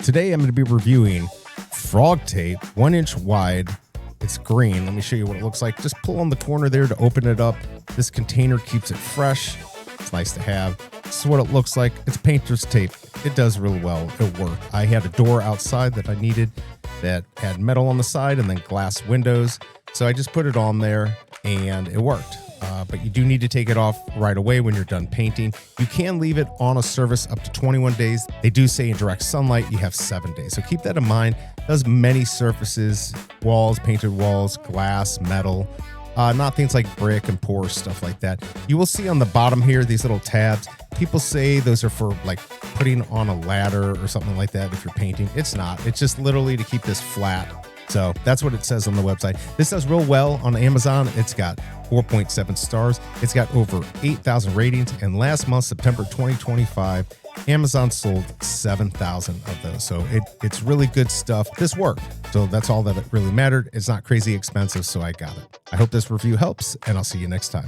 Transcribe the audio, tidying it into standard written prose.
Today I'm going to be reviewing FrogTape, 1 inch wide. It's green. Let me show you what it looks like. Just pull on the corner there to open it up. This container keeps it fresh. It's nice to have. This is what it looks like. It's painter's tape. It does really well. It worked. I had a door outside that I needed that had metal on the side and then glass windows. So I just put it on there and it worked. But you do need to take it off right away when you're done painting. You can leave it on a surface up to 21 days. They do say in direct sunlight, you have 7 days. So keep that in mind. It does many surfaces, walls, painted walls, glass, metal, not things like brick and porous, stuff like that. You will see on the bottom here, these little tabs. People say those are for like putting on a ladder or something like that if you're painting. It's not. It's just literally to keep this flat. So that's what it says on the website. This does real well on Amazon. It's got 4.7 stars. It's got over 8,000 ratings. And last month, September 2025, Amazon sold 7,000 of those. So it's really good stuff. This worked. So that's all that really mattered. It's not crazy expensive, so I got it. I hope this review helps, and I'll see you next time.